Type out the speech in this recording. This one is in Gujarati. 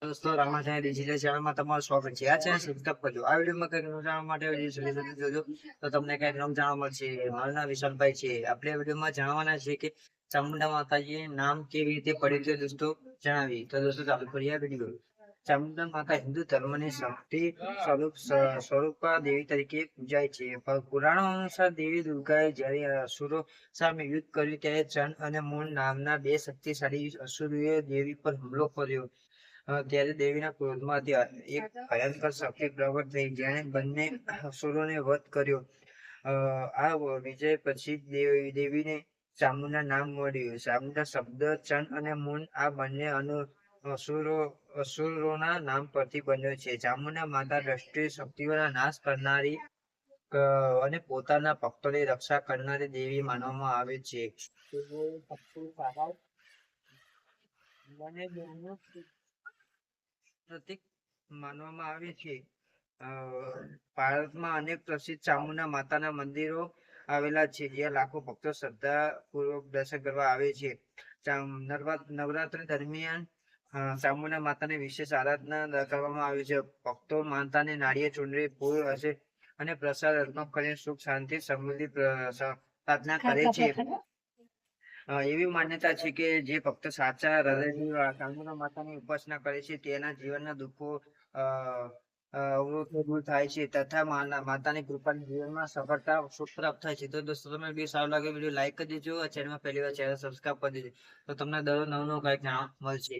દોસ્તો રામાચાર્ય ડિજિટલ ચેનલમાં તમારું સ્વાગત છે. આ ચેનલ સબસ્ક્રાઇબ કરજો. આ વિડીયોમાં કંઈક નવું જાણવા માટે વિડીયો સુધી જોજો તો તમને કંઈક નવું જાણવા મળશે. મારું નામ વિશાલભાઈ છે. આપણે આ વિડીયોમાં જાણવાના છે કે ચામુંડા માતાજી નામ કેવી રીતે પડ્યું તે દોસ્તો જણાવી. તો દોસ્તો ચાલુ કરીએ આ વિડીયો. ચામુંડા માતા હિન્દુ ધર્મની શક્તિ સ્વરૂપા દેવી તરીકે પૂજાય છે. પુરાણો અનુસાર દેવી દુર્ગાએ જ્યારે અસુરો સામે યુદ્ધ કર્યું ત્યારે ચંડ અને મૂળ નામના બે શક્તિશાળી અસુરોએ દેવી પર હુમલો કર્યો. ત્યારે દેવીના ક્રોધમાંથી એક ભયંકર શક્તિ પ્રગટ થઈ જેણે બંને અસુરોને વધ કર્યો. આ વિજય પછી દેવીને ચામુંડા નામ મળ્યું. ચામુંડા શબ્દ ચંડ અને મૂન આ બંને અસુરોના નામ પરથી બન્યો છે. ચામુંડા માતા રાષ્ટ્રીય શક્તિઓના નાશ કરનારી અને પોતાના ભક્તોની રક્ષા કરનારી દેવી માનવામાં આવે છે. પ્રતીક માનવામાં આવે છે. ભારતમાં અનેક પ્રસિદ્ધ ચામુંડા માતાના મંદિરો આવેલા છે જ્યાં લાખો ભક્તો શ્રદ્ધાપૂર્વક દર્શન કરવા આવે છે. નવરાત્રી દરમિયાન ચામુંડા માતાની વિશેષ આરાધના કરવામાં આવે છે. ભક્તો માતાને નાળિયેર ચૂંદડી ફૂલ હશે અને પ્રસાદ અર્પણ કરીને સુખ શાંતિ સમૃદ્ધિ પ્રાર્થના કરે છે. એવી માન્યતા છે કે જે ભક્ત સાચા હૃદયથી ચામુંડા માતાની ઉપાસના કરે છે તેના જીવનના દુઃખો અવરોધો દૂર થાય છે તથા માતાની કૃપાથી જીવનમાં સફળતા સુખ પ્રાપ્ત થાય છે. તો દોસ્તો તમને વિડીયો સારો લાગે વિડીયો લાઈક કરી દેજો. ચેનલમાં પહેલી વાર ચેનલ સબસ્ક્રાઇબ કરી દેજો તો તમને દરરોજ નવું કંઈક જાણવા મળશે.